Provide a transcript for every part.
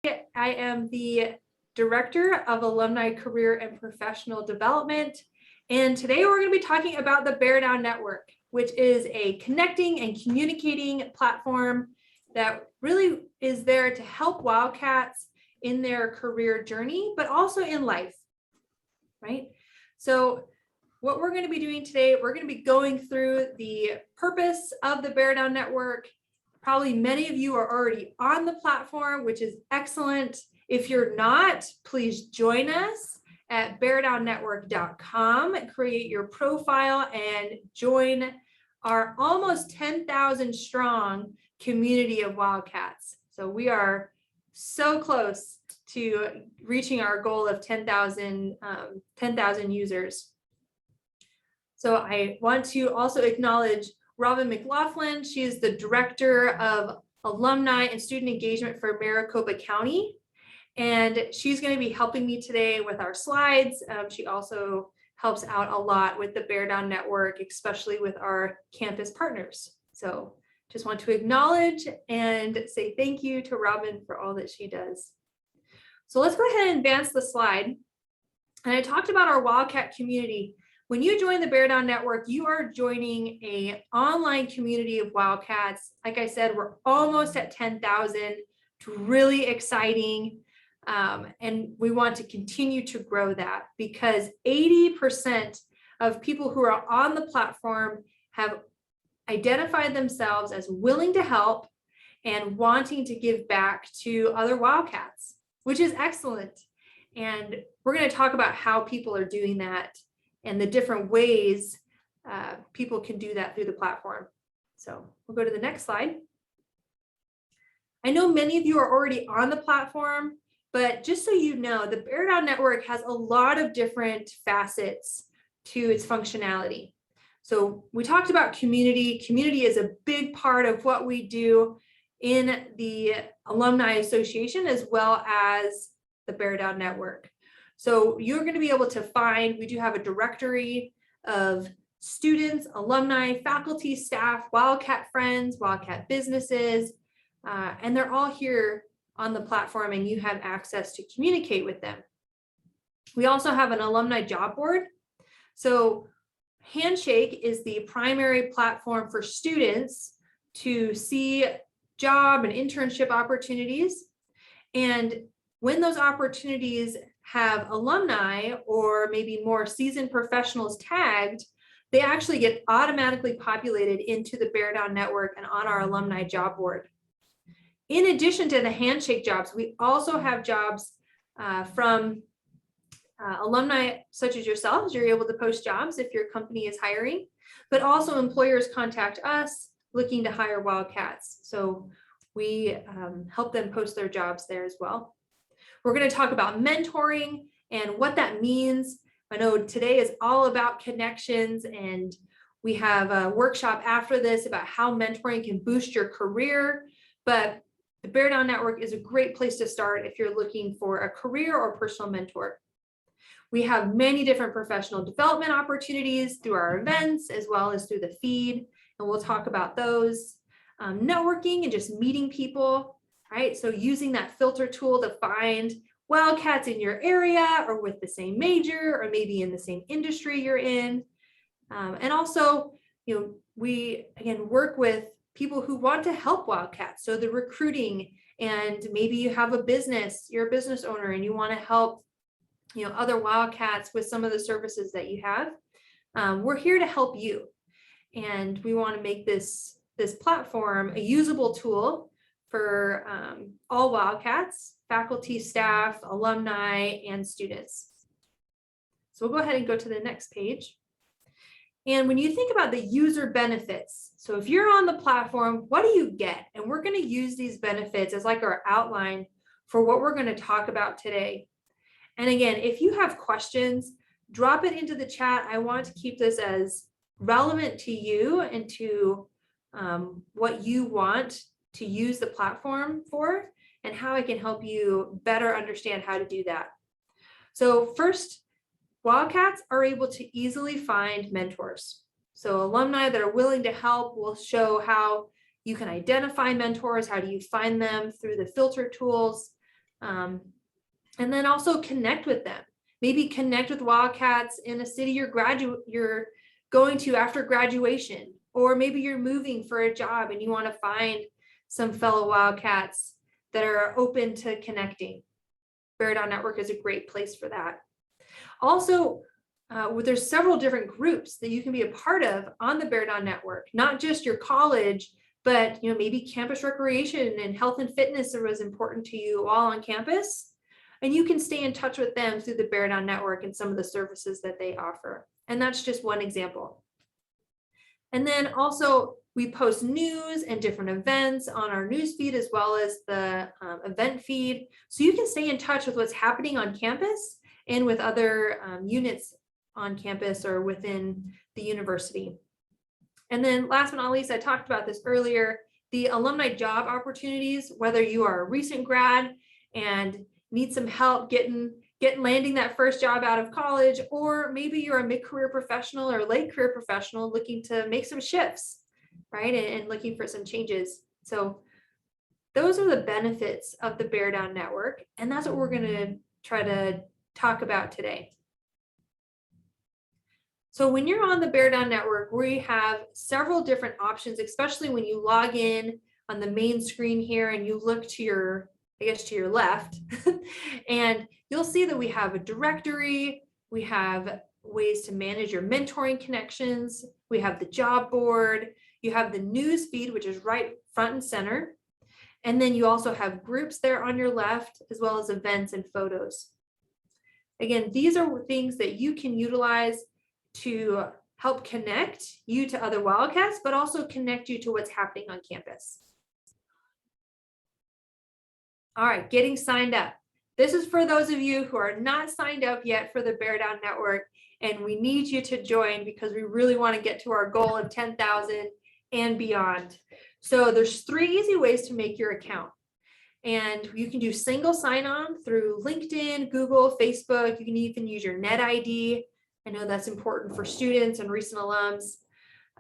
I am the Director of Alumni Career and Professional Development. And today we're going to be talking about the Bear Down Network, which is a connecting and communicating platform that really is there to help Wildcats in their career journey, but also in life, right? So what we're going to be doing today, we're going to be going through the purpose of the Bear Down Network. Probably many of you are already on the platform, which is excellent. If you're not, please join us at beardownnetwork.com, create your profile and join our almost 10,000 strong community of Wildcats. So we are so close to reaching our goal of 10,000 users. So I want to also acknowledge Robin McLaughlin. She is the Director of Alumni and Student Engagement for Maricopa County. And she's going to be helping me today with our slides. She also helps out a lot with the Bear Down Network, especially with our campus partners. So just want to acknowledge and say thank you to Robin for all that she does. So let's go ahead and advance the slide. And I talked about our Wildcat community. When you join the Bear Down Network, you are joining an online community of Wildcats. Like I said, we're almost at 10,000. It's really exciting. And we want to continue to grow that because 80% of people who are on the platform have identified themselves as willing to help and wanting to give back to other Wildcats, which is excellent. And we're going to talk about how people are doing that and the different ways people can do that through the platform. So we'll go to the next slide. I know many of you are already on the platform, but just so you know, the Bear Down Network has a lot of different facets to its functionality. So we talked about community. Community is a big part of what we do in the Alumni Association as well as the Bear Down Network. So you're going to be able to find, we do have a directory of students, alumni, faculty, staff, Wildcat friends, Wildcat businesses, and they're all here on the platform and you have access to communicate with them. We also have an alumni job board. So Handshake is the primary platform for students to see job and internship opportunities. And when those opportunities have alumni or maybe more seasoned professionals tagged, they actually get automatically populated into the Bear Down Network and on our alumni job board. In addition to the Handshake jobs, we also have jobs from alumni such as yourselves. You're able to post jobs if your company is hiring, but also employers contact us looking to hire Wildcats. So we help them post their jobs there as well. We're going to talk about mentoring and what that means. I know today is all about connections, and we have a workshop after this about how mentoring can boost your career. But the Bear Down Network is a great place to start if you're looking for a career or personal mentor. We have many different professional development opportunities through our events as well as through the feed, and we'll talk about those. Networking and just meeting people, right? So using that filter tool to find Wildcats in your area or with the same major or maybe in the same industry you're in. And also, we again work with people who want to help Wildcats. So the recruiting, and maybe you have a business, you're a business owner and you want to help other Wildcats with some of the services that you have. We're here to help you. And we want to make this platform a usable tool for all Wildcats, faculty, staff, alumni, and students. So we'll go ahead and go to the next page. And when you think about the user benefits, so if you're on the platform, what do you get? And we're going to use these benefits as like our outline for what we're going to talk about today. And again, if you have questions, drop it into the chat. I want to keep this as relevant to you and to what you want to use the platform for and how I can help you better understand how to do that. So first, Wildcats are able to easily find mentors. So alumni that are willing to help will show how you can identify mentors, how do you find them through the filter tools. And then also connect with them. Maybe connect with Wildcats in a city you're going to after graduation, or maybe you're moving for a job and you want to find some fellow Wildcats that are open to connecting. Bear Down Network is a great place for that. Also, there's several different groups that you can be a part of on the Bear Down Network, not just your college, but maybe campus recreation and health and fitness was important to you while on campus. And you can stay in touch with them through the Bear Down Network and some of the services that they offer. And that's just one example. And then also we post news and different events on our news feed as well as the event feed. So you can stay in touch with what's happening on campus and with other units on campus or within the university. And then last but not least, I talked about this earlier, the alumni job opportunities, whether you are a recent grad and need some help landing that first job out of college, or maybe you're a mid-career professional or late career professional looking to make some shifts, right? And looking for some changes. So those are the benefits of the Bear Down Network. And that's what we're going to try to talk about today. So when you're on the Bear Down Network, we have several different options, especially when you log in on the main screen here and you look to your left, and you'll see that we have a directory, we have ways to manage your mentoring connections, we have the job board, you have the news feed, which is right front and center, and then you also have groups there on your left, as well as events and photos. Again, these are things that you can utilize to help connect you to other Wildcats, but also connect you to what's happening on campus. All right, getting signed up. This is for those of you who are not signed up yet for the Bear Down Network, and we need you to join because we really want to get to our goal of 10,000 and beyond. So there's 3 easy ways to make your account. And you can do single sign-on through LinkedIn, Google, Facebook. You can even use your net ID. I know that's important for students and recent alums.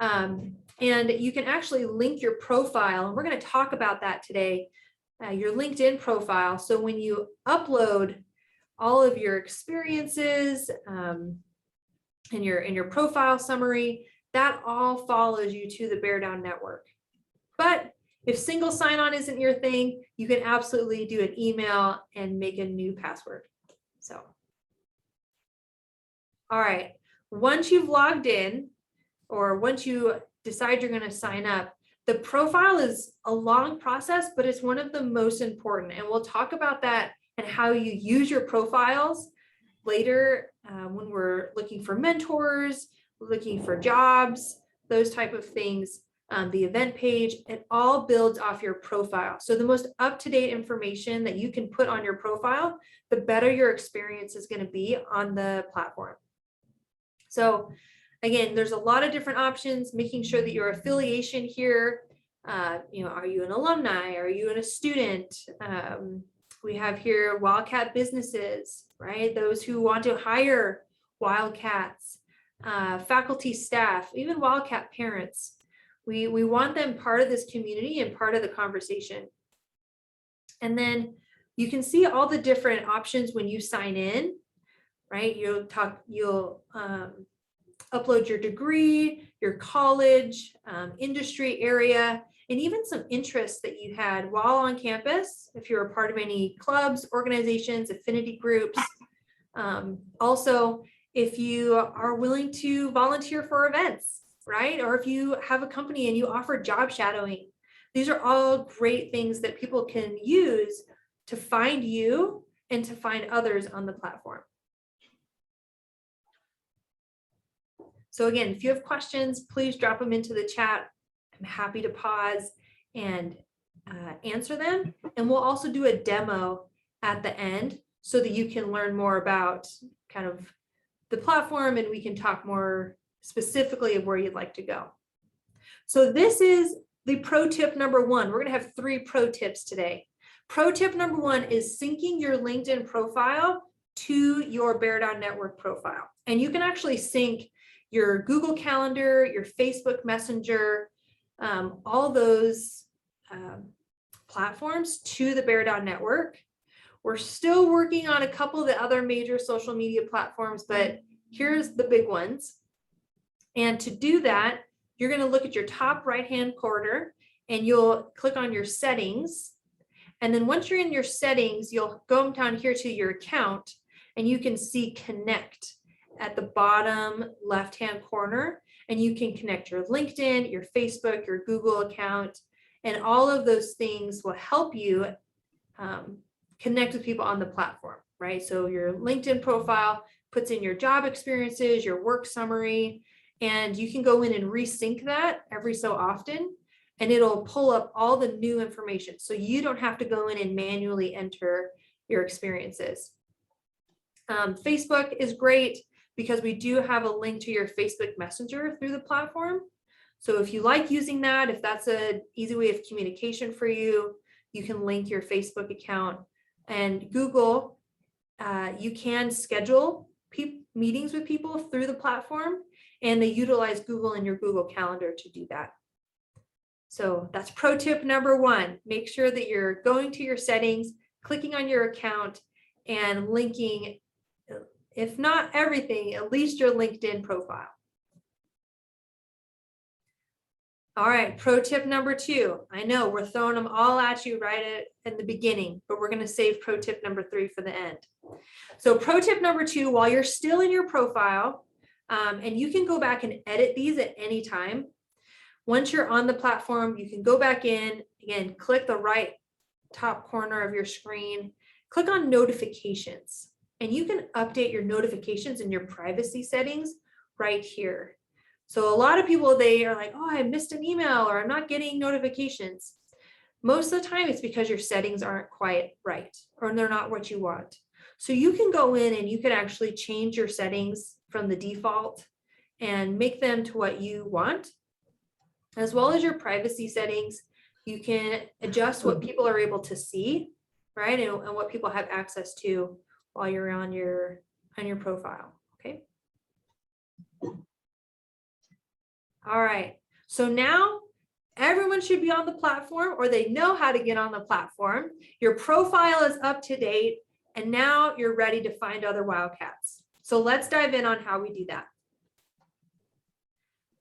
And you can actually link your profile, and we're going to talk about that today. Your LinkedIn profile. So when you upload all of your experiences and your profile summary, that all follows you to the Bear Down Network. But if single sign-on isn't your thing, you can absolutely do an email and make a new password. So, all right, once you've logged in, or once you decide you're going to sign up, the profile is a long process, but it's one of the most important. And we'll talk about that and how you use your profiles later when we're looking for mentors, looking for jobs, those type of things. The event page, it all builds off your profile. So the most up-to-date information that you can put on your profile, the better your experience is going to be on the platform. So again, there's a lot of different options, making sure that your affiliation here, are you an alumni? Are you a student? We have here Wildcat businesses, right? Those who want to hire Wildcats, faculty, staff, even Wildcat parents. We want them part of this community and part of the conversation. And then you can see all the different options when you sign in, right? You'll upload your degree, your college, industry area, and even some interests that you had while on campus, if you're a part of any clubs, organizations, affinity groups. Also, if you are willing to volunteer for events, right? Or if you have a company and you offer job shadowing. These are all great things that people can use to find you and to find others on the platform. So again, if you have questions, please drop them into the chat. I'm happy to pause and answer them. And we'll also do a demo at the end so that you can learn more about kind of the platform, and we can talk more specifically of where you'd like to go. So this is the pro tip number 1. We're going to have 3 pro tips today. Pro tip number 1 is syncing your LinkedIn profile to your Bear Down Network profile. And you can actually sync your Google Calendar, your Facebook Messenger, all those platforms to the Bear Down Network. We're still working on a couple of the other major social media platforms, but here's the big ones. And to do that, you're going to look at your top right-hand corner and you'll click on your settings. And then once you're in your settings, you'll go down here to your account and you can see connect at the bottom left-hand corner. And you can connect your LinkedIn, your Facebook, your Google account, and all of those things will help you connect with people on the platform, right? So your LinkedIn profile puts in your job experiences, your work summary, and you can go in and resync that every so often, and it'll pull up all the new information. So you don't have to go in and manually enter your experiences. Facebook is great because we do have a link to your Facebook Messenger through the platform. So if you like using that, if that's an easy way of communication for you, you can link your Facebook account. And Google, you can schedule meetings with people through the platform, and they utilize Google in your Google Calendar to do that. So that's pro tip number one. Make sure that you're going to your settings, clicking on your account, and linking, if not everything, at least your LinkedIn profile. All right, pro tip number two. I know we're throwing them all at you right at the beginning, but we're going to save pro tip number three for the end. So pro tip number two, while you're still in your profile, and you can go back and edit these at any time. Once you're on the platform, you can go back in, again, click the right top corner of your screen, click on notifications, and you can update your notifications in your privacy settings right here. So a lot of people, they are like, oh, I missed an email or I'm not getting notifications. Most of the time it's because your settings aren't quite right or they're not what you want. So you can go in and you can actually change your settings from the default and make them to what you want, as well as your privacy settings. You can adjust what people are able to see, right? And what people have access to while you're on your profile, okay? All right, so now everyone should be on the platform, or they know how to get on the platform. Your profile is up to date, and now you're ready to find other Wildcats. So let's dive in on how we do that.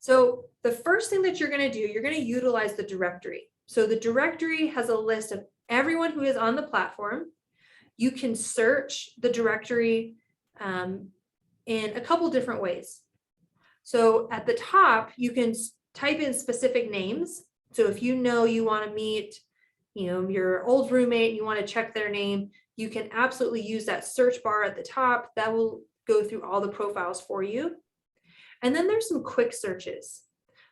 So the first thing that you're going to do, you're going to utilize the directory. So the directory has a list of everyone who is on the platform. You can search the directory in a couple different ways. So at the top, you can type in specific names. So if you know you want to meet, your old roommate, and you want to check their name, you can absolutely use that search bar at the top. That will go through all the profiles for you. And then there's some quick searches.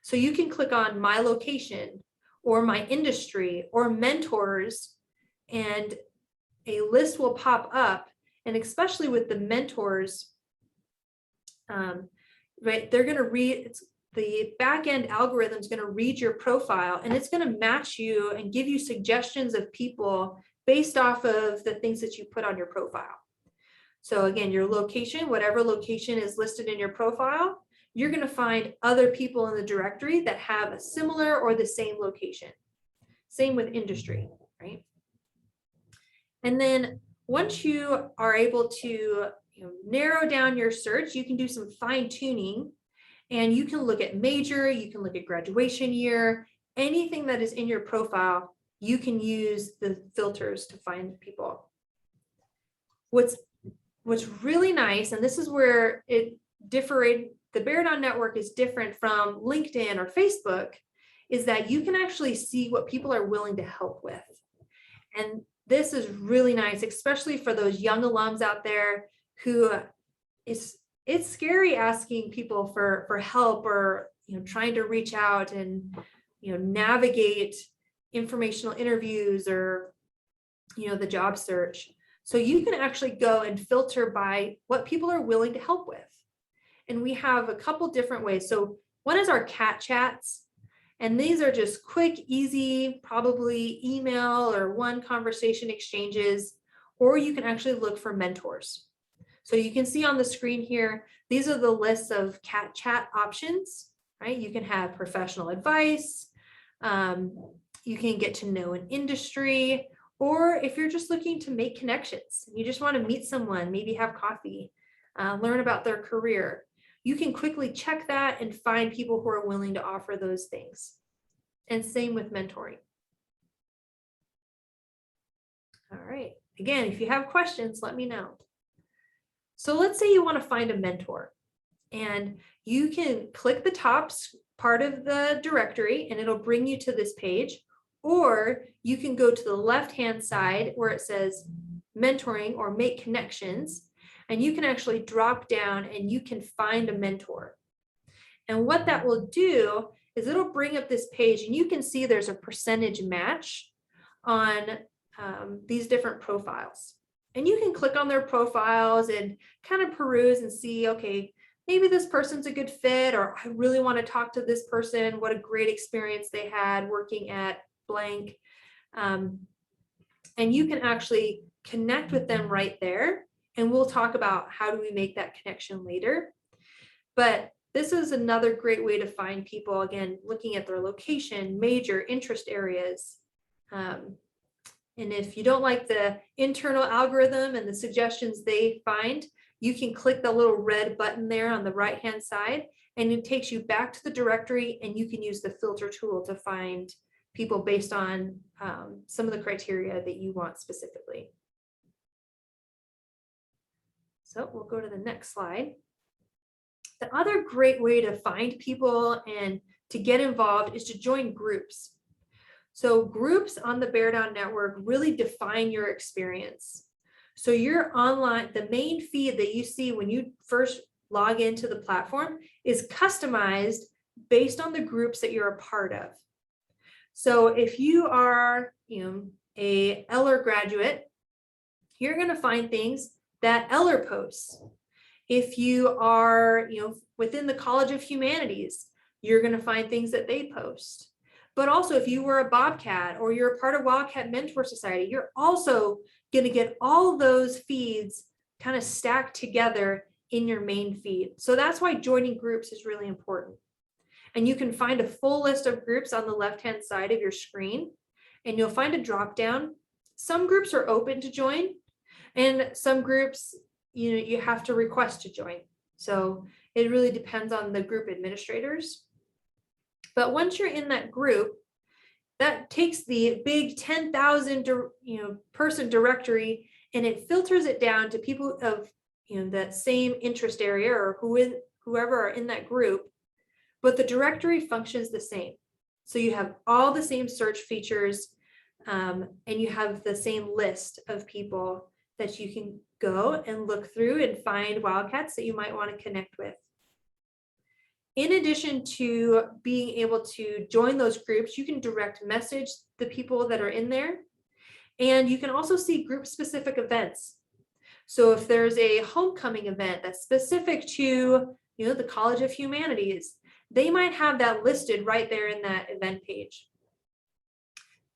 So you can click on my location or my industry or mentors, and a list will pop up. And especially with the mentors, right, they're going to read, the back-end algorithm is going to read your profile, and it's going to match you and give you suggestions of people based off of the things that you put on your profile. So again, your location, whatever location is listed in your profile, you're going to find other people in the directory that have a similar or the same location. Same with industry, right? And then once you are able to narrow down your search, you can do some fine tuning, and you can look at major, you can look at graduation year, anything that is in your profile, you can use the filters to find people. What's really nice, and this is where the Bear Down Network is different from LinkedIn or Facebook, is that you can actually see what people are willing to help with. And this is really nice, especially for those young alums out there who it's scary asking people for help, or trying to reach out and navigate informational interviews or the job search. So you can actually go and filter by what people are willing to help with. And we have a couple different ways. So one is our cat chats, and these are just quick, easy, probably email or one conversation exchanges, or you can actually look for mentors. So you can see on the screen here, these are the lists of cat chat options, right? You can have professional advice, you can get to know an industry, Or if you're just looking to make connections, you just want to meet someone, maybe have coffee, learn about their career, you can quickly check that and find people who are willing to offer those things. And same with mentoring. All right. Again, if you have questions, let me know. So let's say you want to find a mentor, and you can click the top part of the directory and it'll bring you to this page, or you can go to the left-hand side where it says mentoring or make connections, and you can actually drop down and you can find a mentor. And what that will do is it'll bring up this page, and you can see there's a percentage match on these different profiles. And you can click on their profiles and kind of peruse and see, okay, maybe this person's a good fit, or I really want to talk to this person. What a great experience they had working at blank. And you can actually connect with them right there. And we'll talk about how do we make that connection later. But this is another great way to find people, again, looking at their location, major interest areas. And if you don't like the internal algorithm and the suggestions they find, you can click the little red button there on the right-hand side, and it takes you back to the directory, and you can use the filter tool to find people based on some of the criteria that you want specifically. So we'll go to the next slide. The other great way to find people and to get involved is to join groups. So groups on the Bear Down Network really define your experience. So your online, the main feed that you see when you first log into the platform is customized based on the groups that you're a part of. So if you are, a Eller graduate, you're going to find things that Eller posts. If you are, within the College of Humanities, you're going to find things that they post. But also, if you were a Bobcat or you're a part of Wildcat Mentor Society, you're also going to get all those feeds kind of stacked together in your main feed. So that's why joining groups is really important. And you can find a full list of groups on the left-hand side of your screen, and you'll find a drop-down. Some groups are open to join, and some groups, you have to request to join. So it really depends on the group administrators. But once you're in that group, that takes the big 10,000 person directory, and it filters it down to people of that same interest area or whoever are in that group. But the directory functions the same. So you have all the same search features, and you have the same list of people that you can go and look through and find Wildcats that you might want to connect with. In addition to being able to join those groups, you can direct message the people that are in there, and you can also see group specific events. So if there's a homecoming event that's specific to the College of Humanities, they might have that listed right there in that event page.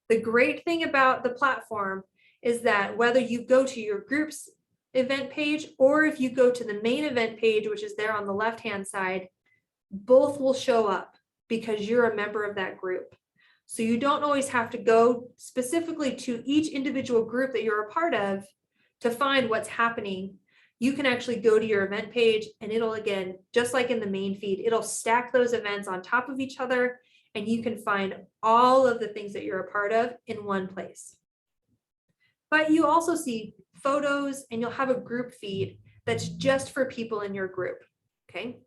The great thing about the platform is that whether you go to your group's event page or if you go to the main event page, which is there on the left-hand side, both will show up because you're a member of that group. So you don't always have to go specifically to each individual group that you're a part of to find what's happening. You can actually go to your event page, and it'll, again, just like in the main feed, it'll stack those events on top of each other, and you can find all of the things that you're a part of in one place. But you also see photos, and you'll have a group feed that's just for people in your group, okay?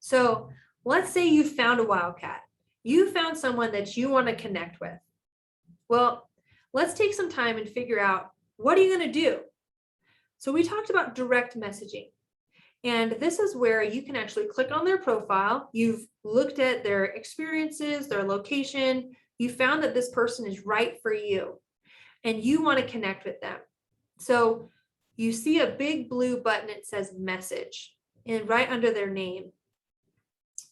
So let's say you found a Wildcat. You found someone that you want to connect with. Well, let's take some time and figure out, what are you going to do? So we talked about direct messaging. And this is where you can actually click on their profile. You've looked at their experiences, their location. You found that this person is right for you, and you want to connect with them. So you see a big blue button, it says message, and right under their name.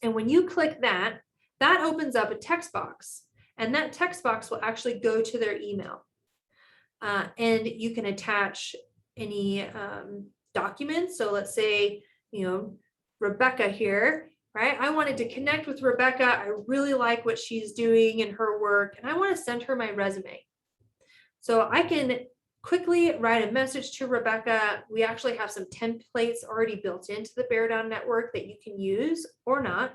And when you click that, that opens up a text box, and that text box will actually go to their email. And you can attach any documents. So let's say, Rebecca here, right? I wanted to connect with Rebecca. I really like what she's doing in her work, and I want to send her my resume. So I can quickly write a message to Rebecca. We actually have some templates already built into the Bear Down Network that you can use or not.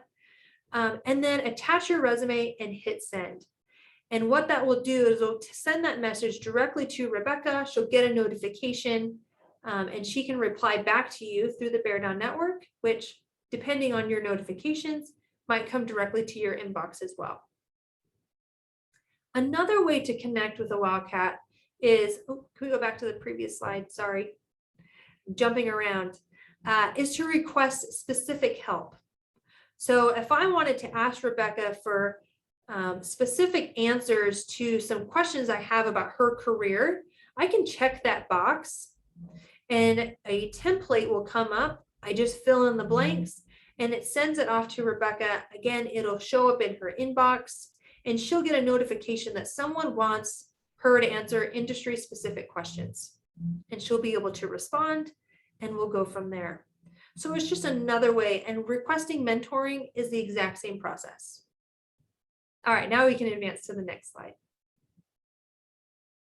And then attach your resume and hit send. And what that will do is it'll send that message directly to Rebecca. She'll get a notification and she can reply back to you through the Bear Down Network, which, depending on your notifications, might come directly to your inbox as well. Another way to connect with a Wildcat is, oh, can we go back to the previous slide? Sorry, jumping around, is to request specific help. So if I wanted to ask Rebecca for specific answers to some questions I have about her career, I can check that box and a template will come up. I just fill in the blanks and it sends it off to Rebecca. Again, it'll show up in her inbox and she'll get a notification that someone wants her to answer industry specific questions, and she'll be able to respond and we'll go from there. So it's just another way, and requesting mentoring is the exact same process. All right, now we can advance to the next slide.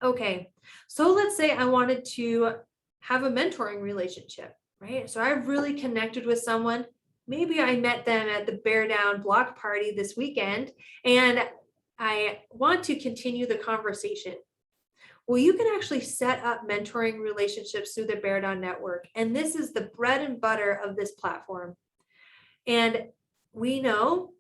Okay, so let's say I wanted to have a mentoring relationship, right? So I've really connected with someone. Maybe I met them at the Bear Down block party this weekend, and I want to continue the conversation. Well, you can actually set up mentoring relationships through the Bear Down Network, and this is the bread and butter of this platform. And we know,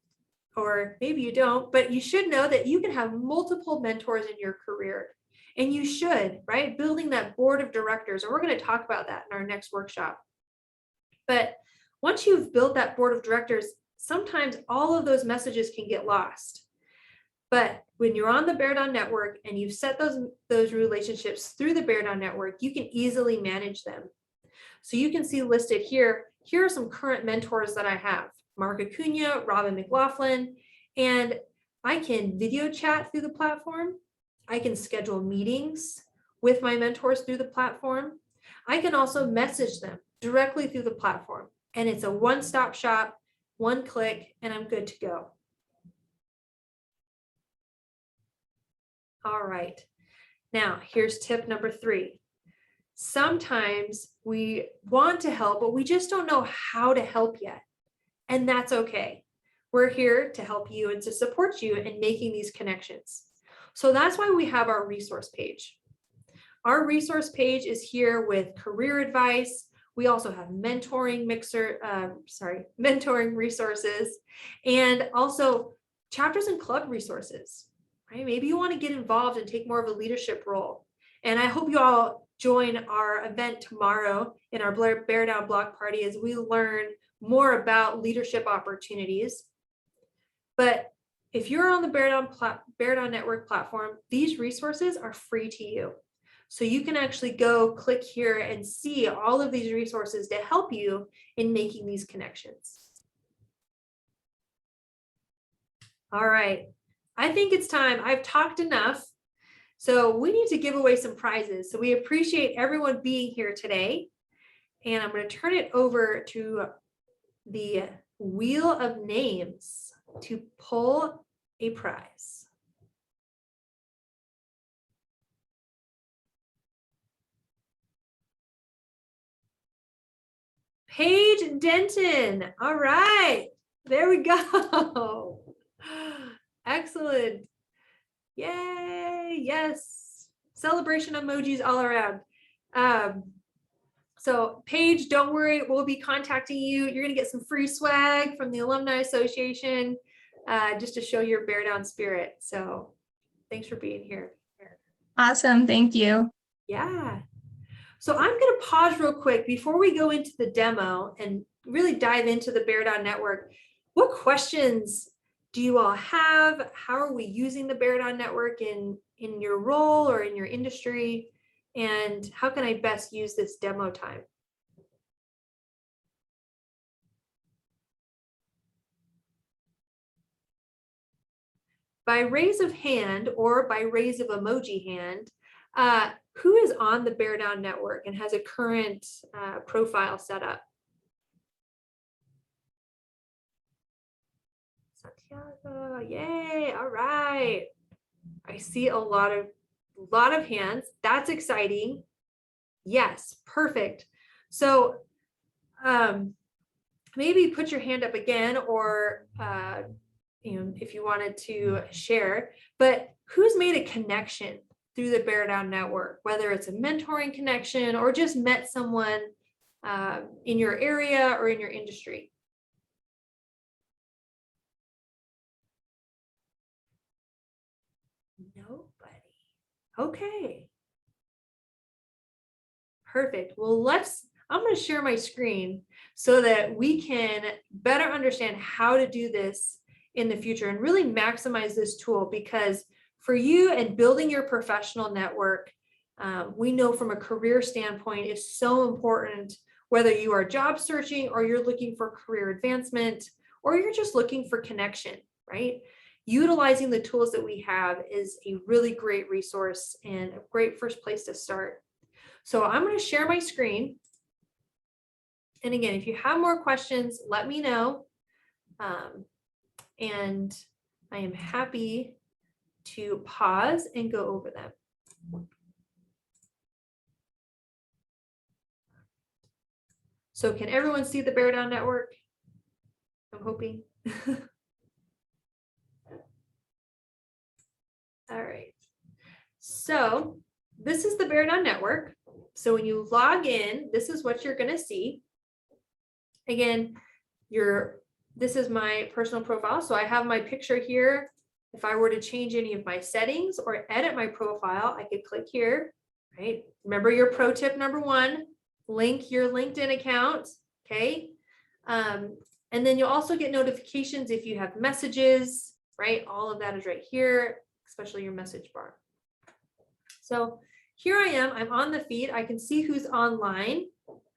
or maybe you don't, but you should know that you can have multiple mentors in your career. And you should, right? Building that board of directors, and we're going to talk about that in our next workshop. But once you've built that board of directors, sometimes all of those messages can get lost. But when you're on the Bear Down Network and you've set those relationships through the Bear Down Network, you can easily manage them. So you can see listed here are some current mentors that I have: Mark Acuna, Robin McLaughlin, and I can video chat through the platform. I can schedule meetings with my mentors through the platform. I can also message them directly through the platform. And it's a one-stop shop, one click, and I'm good to go. All right. Now, here's tip number 3. Sometimes we want to help, but we just don't know how to help yet. And that's okay. We're here to help you and to support you in making these connections. So that's why we have our resource page. Our resource page is here with career advice. We also have mentoring mentoring resources, and also chapters and club resources, right? Maybe you want to get involved and take more of a leadership role. And I hope you all join our event tomorrow in our Bear Down block party as we learn more about leadership opportunities. But if you're on the Bear Down Network platform, these resources are free to you. So you can actually go click here and see all of these resources to help you in making these connections. All right, I think it's time. I've talked enough. So we need to give away some prizes. So we appreciate everyone being here today. And I'm going to turn it over to the wheel of names to pull a prize. Paige Denton. All right, there we go. Excellent. Yay, yes. Celebration emojis all around. So Paige, don't worry, we'll be contacting you. You're gonna get some free swag from the Alumni Association just to show your Bear Down spirit. So thanks for being here. Awesome, thank you. Yeah. So I'm gonna pause real quick before we go into the demo and really dive into the Bear Down Network. What questions do you all have? How are we using the Bear Down Network in your role or in your industry? And how can I best use this demo time? By raise of hand or by raise of emoji hand, who is on the Bear Down Network and has a current profile set up? Santiago, yay, all right. I see a lot of hands. That's exciting. Yes, perfect. So maybe put your hand up again, or if you wanted to share, but who's made a connection through the Bear Down Network, whether it's a mentoring connection or just met someone in your area or in your industry? Nobody. Okay. Perfect. Well, I'm going to share my screen so that we can better understand how to do this in the future and really maximize this tool, because for you and building your professional network, we know from a career standpoint is so important, whether you are job searching or you're looking for career advancement or you're just looking for connection, right? Utilizing the tools that we have is a really great resource and a great first place to start. So I'm going to share my screen. And again, if you have more questions, let me know. And I am happy to pause and go over them. So can everyone see the Bear Down Network? I'm hoping. All right. So this is the Bear Down Network. So when you log in, this is what you're going to see. Again, this is my personal profile. So I have my picture here. If I were to change any of my settings or edit my profile, I could click here, right? Remember your pro tip number 1, link your LinkedIn account, okay? And then you'll also get notifications if you have messages, right? All of that is right here, especially your message bar. So here I am, I'm on the feed. I can see who's online,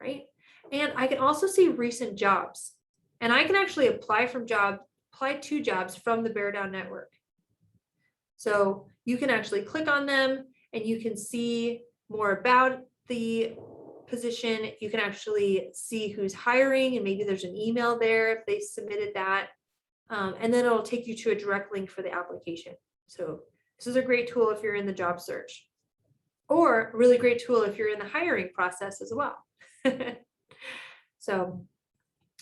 right? And I can also see recent jobs. And I can actually apply to jobs from the Bear Down Network. So you can actually click on them and you can see more about the position. You can actually see who's hiring, and maybe there's an email there if they submitted that. And then it'll take you to a direct link for the application. So this is a great tool if you're in the job search, or a really great tool if you're in the hiring process as well. So,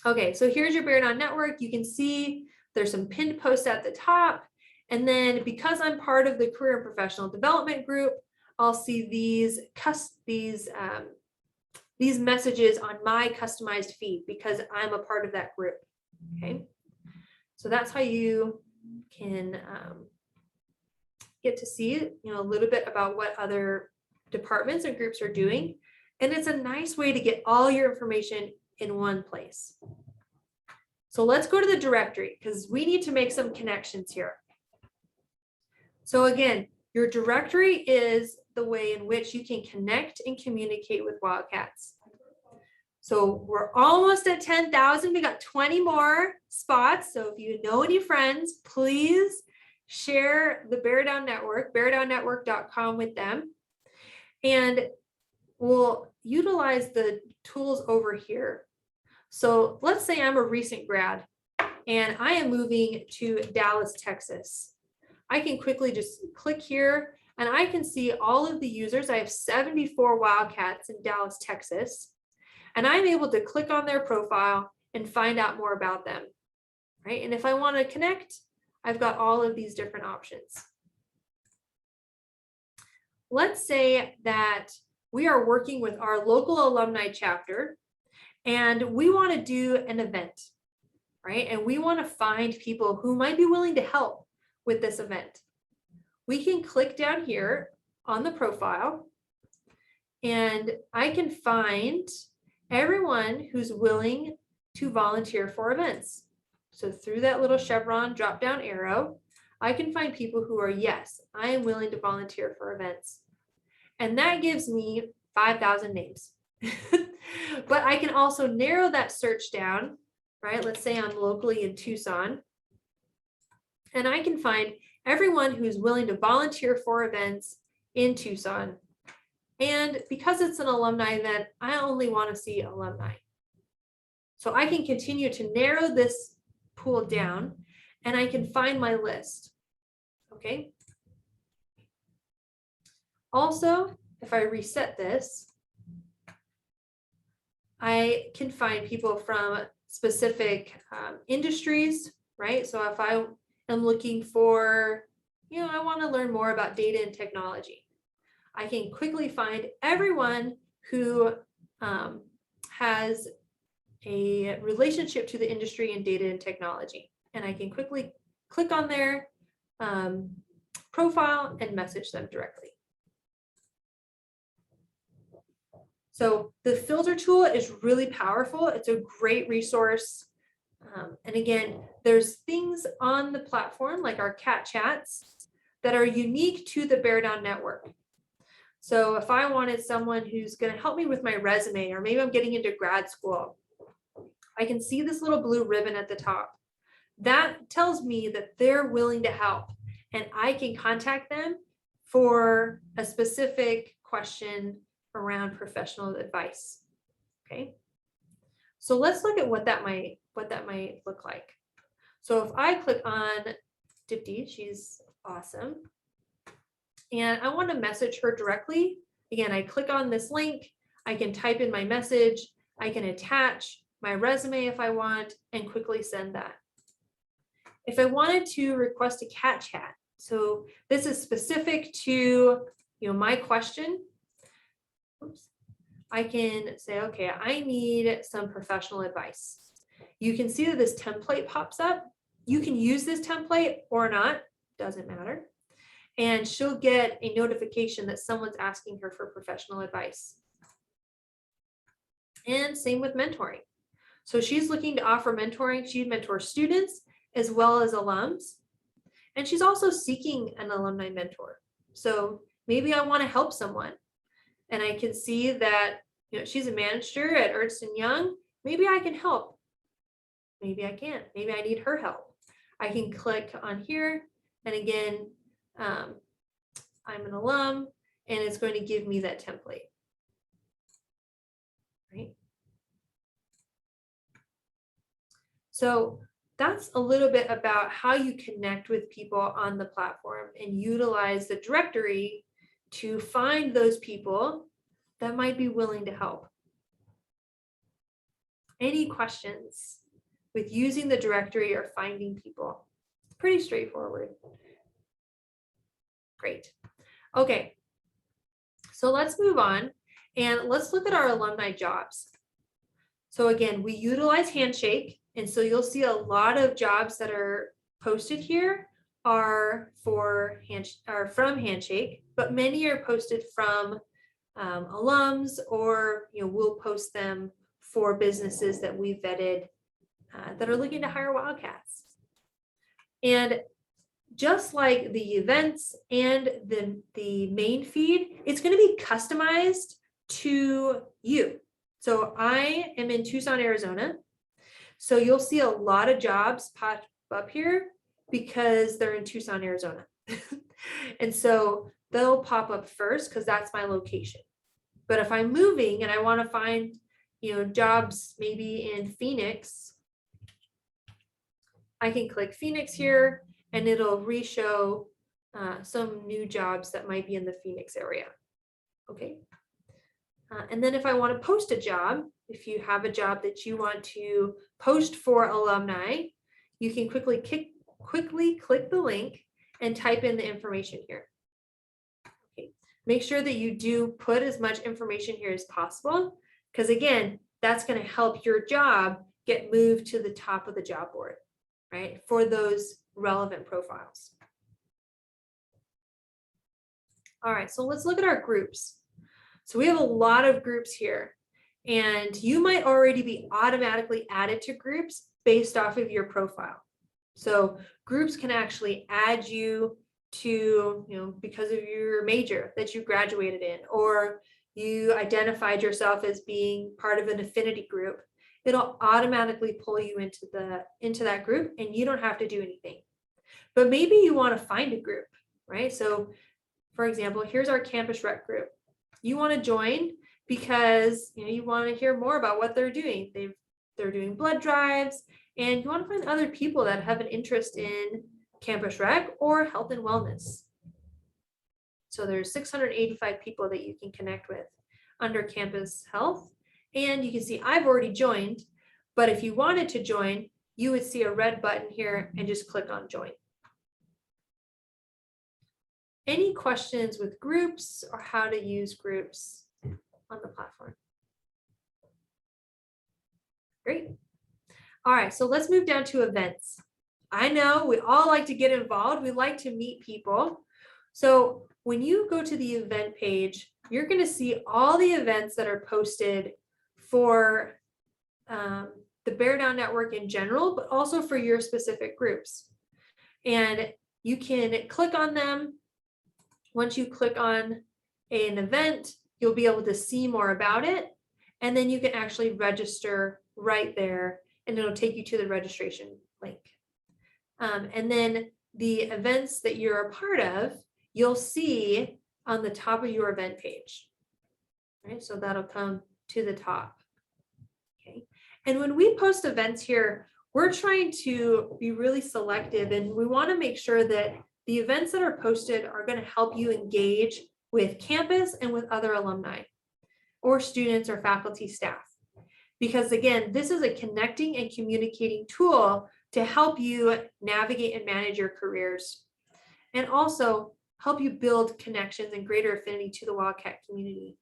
okay, so here's your Bear Down Network. You can see there's some pinned posts at the top. And then because I'm part of the Career and Professional Development group, I'll see these messages on my customized feed because I'm a part of that group. Okay, so that's how you can get to see a little bit about what other departments and groups are doing. And it's a nice way to get all your information in one place. So let's go to the directory because we need to make some connections here. So again, your directory is the way in which you can connect and communicate with Wildcats. So we're almost at 10,000. We got 20 more spots. So if you know any friends, please share the Bear Down Network, beardownnetwork.com with them. And we'll utilize the tools over here. So let's say I'm a recent grad and I am moving to Dallas, Texas. I can quickly just click here and I can see all of the users. I have 74 Wildcats in Dallas, Texas, and I'm able to click on their profile and find out more about them, right? And if I want to connect, I've got all of these different options. Let's say that we are working with our local alumni chapter and we want to do an event, right? And we want to find people who might be willing to help with this event. We can click down here on the profile and I can find everyone who's willing to volunteer for events. So through that little chevron drop down arrow, I can find people who are, yes, I am willing to volunteer for events. And that gives me 5,000 names. But I can also narrow that search down, right? Let's say I'm locally in Tucson. And I can find everyone who's willing to volunteer for events in Tucson. And because it's an alumni event, I only want to see alumni. So I can continue to narrow this pool down. and I can find my list. Okay. Also, if I reset this, I can find people from specific industries, right? So if I am looking for, I want to learn more about data and technology, I can quickly find everyone who has a relationship to the industry in data and technology. And I can quickly click on their profile and message them directly. So the filter tool is really powerful. It's a great resource. And again, there's things on the platform like our cat chats that are unique to the Bear Down Network. So if I wanted someone who's going to help me with my resume, or maybe I'm getting into grad school, I can see this little blue ribbon at the top. That tells me that they're willing to help, and I can contact them for a specific question around professional advice. Okay. So let's look at what that might look like. So if I click on Dipti, she's awesome, and I want to message her directly. Again, I click on this link, I can type in my message, I can attach my resume if I want, and quickly send that. If I wanted to request a cat chat, so this is specific to my question, I can say, okay, I need some professional advice. You can see that this template pops up. You can use this template or not, doesn't matter. And she'll get a notification that someone's asking her for professional advice. And same with mentoring. So she's looking to offer mentoring. She mentors students as well as alums. And she's also seeking an alumni mentor. So maybe I want to help someone. And I can see that she's a manager at Ernst & Young. Maybe I can help. Maybe I can't. Maybe I need her help. I can click on here. And again, I'm an alum, and it's going to give me that template. Right? So that's a little bit about how you connect with people on the platform and utilize the directory to find those people that might be willing to help. Any questions with using the directory or finding people? It's pretty straightforward. Great. Okay, so let's move on and let's look at our alumni jobs. So again, we utilize Handshake, and so you'll see a lot of jobs that are posted here are from Handshake, but many are posted from alums, or we'll post them for businesses that we vetted that are looking to hire Wildcats. And just like the events and the main feed, it's going to be customized to you. So I am in Tucson, Arizona. So you'll see a lot of jobs pop up here because they're in Tucson, Arizona. And so they'll pop up first because that's my location. But if I'm moving and I want to find, jobs maybe in Phoenix, I can click Phoenix here and it'll re-show some new jobs that might be in the Phoenix area. Okay. And then if I want to post a job, if you have a job that you want to post for alumni, you can quickly click the link and type in the information here. Okay. Make sure that you do put as much information here as possible, because again, that's going to help your job get moved to the top of the job board, right, for those relevant profiles. All right, so let's look at our groups. So we have a lot of groups here, and you might already be automatically added to groups based off of your profile. So groups can actually add you to, because of your major that you graduated in, or you identified yourself as being part of an affinity group. It'll automatically pull you into that group, and you don't have to do anything. But maybe you want to find a group, right? So for example, here's our campus rec group. You want to join because you want to hear more about what they're doing. They're doing blood drives, And you want to find other people that have an interest in campus rec or health and wellness. So there's 685 people that you can connect with under campus health. And you can see I've already joined, but if you wanted to join, you would see a red button here and just click on join. Any questions with groups or how to use groups on the platform? Great. All right, so let's move down to events. I know we all like to get involved. We like to meet people. So when you go to the event page, you're going to see all the events that are posted for the Bear Down Network in general, but also for your specific groups. And you can click on them. Once you click on an event, you'll be able to see more about it. And then you can actually register right there, and it'll take you to the registration link. And then the events that you're a part of, you'll see on the top of your event page. Right, so that'll come to the top. Okay. And when we post events here, we're trying to be really selective, and we want to make sure that the events that are posted are going to help you engage with campus and with other alumni or students or faculty staff. Because again, this is a connecting and communicating tool to help you navigate and manage your careers, and also help you build connections and greater affinity to the Wildcat community.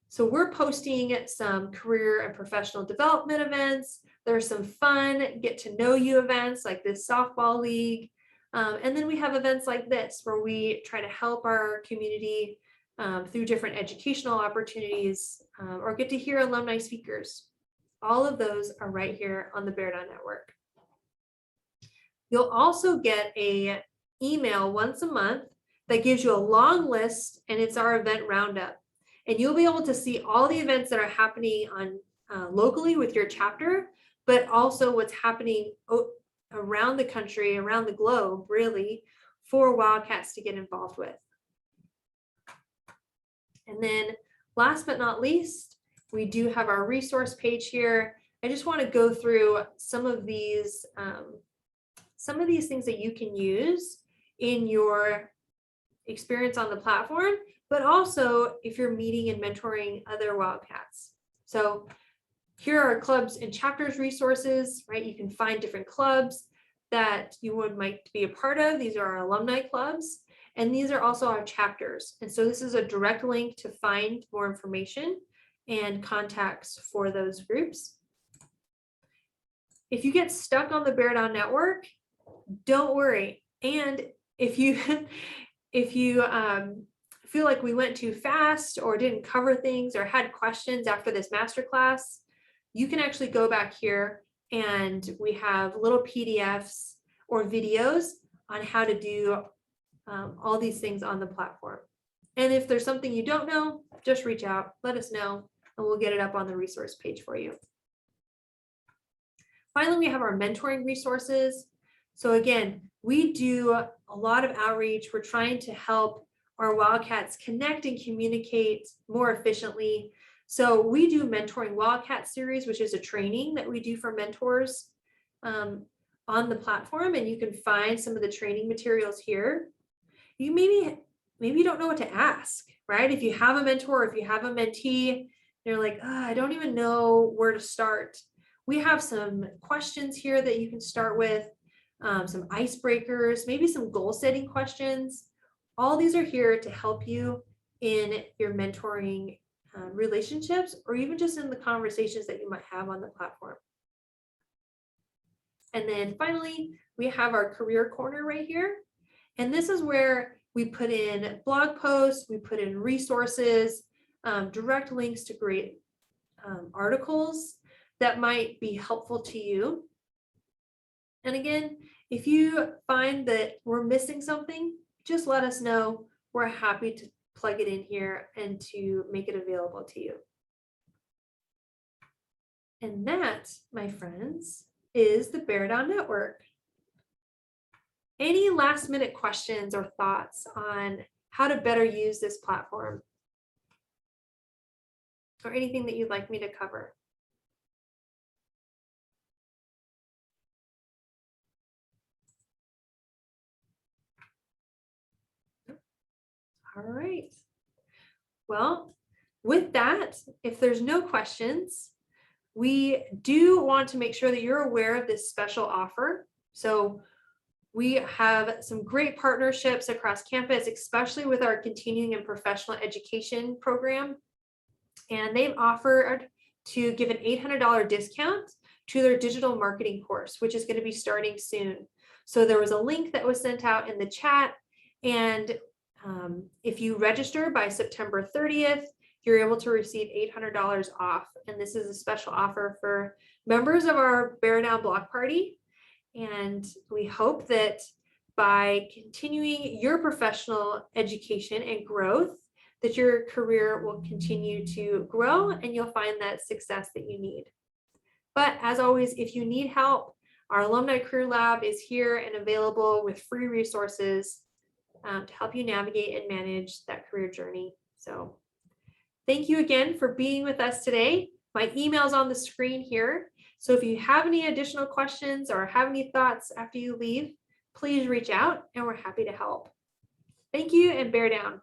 So we're posting some career and professional development events. There's some fun get to know you events like this softball league. And then we have events like this where we try to help our community through different educational opportunities or get to hear alumni speakers. All of those are right here on the Bear Down Network. You'll also get an email once a month that gives you a long list, and it's our event roundup. And you'll be able to see all the events that are happening on locally with your chapter, but also what's happening around the country, around the globe, really, for Wildcats to get involved with. And then last but not least, we do have our resource page here. I just want to go through some of these things that you can use in your experience on the platform, but also if you're meeting and mentoring other Wildcats. So here are clubs and chapters resources, right? You can find different clubs that you might be a part of. These are our alumni clubs, and these are also our chapters. And so this is a direct link to find more information and contacts for those groups. If you get stuck on the Bear Down Network, don't worry. And if you feel like we went too fast or didn't cover things or had questions after this masterclass, you can actually go back here and we have little PDFs or videos on how to do all these things on the platform. And if there's something you don't know, just reach out, let us know, and we'll get it up on the resource page for you. Finally, we have our mentoring resources. So again, we do a lot of outreach. We're trying to help our Wildcats connect and communicate more efficiently. So we do Mentoring Wildcat series, which is a training that we do for mentors on the platform, and you can find some of the training materials here. You maybe you don't know what to ask, right? If you have a mentor, if you have a mentee, you're like, oh, I don't even know where to start. We have some questions here that you can start with, some icebreakers, maybe some goal setting questions. All these are here to help you in your mentoring relationships, or even just in the conversations that you might have on the platform. And then finally, we have our career corner right here. And this is where we put in blog posts, we put in resources, direct links to great articles that might be helpful to you. And again, if you find that we're missing something, just let us know. We're happy to plug it in here and to make it available to you. And that, my friends, is the Bear Down Network. Any last minute questions or thoughts on how to better use this platform? Or anything that you'd like me to cover? All right. Well, with that, if there's no questions, we do want to make sure that you're aware of this special offer. So we have some great partnerships across campus, especially with our continuing and professional education program. And they've offered to give an $800 discount to their digital marketing course, which is going to be starting soon. So there was a link that was sent out in the chat. And if you register by September 30th, you're able to receive $800 off. And this is a special offer for members of our Bear Down block party. And we hope that by continuing your professional education and growth, that your career will continue to grow and you'll find that success that you need. But as always, if you need help, our Alumni Career Lab is here and available with free resources to help you navigate and manage that career journey. So thank you again for being with us today. My email's on the screen here. So if you have any additional questions or have any thoughts after you leave, please reach out and we're happy to help. Thank you and bear down.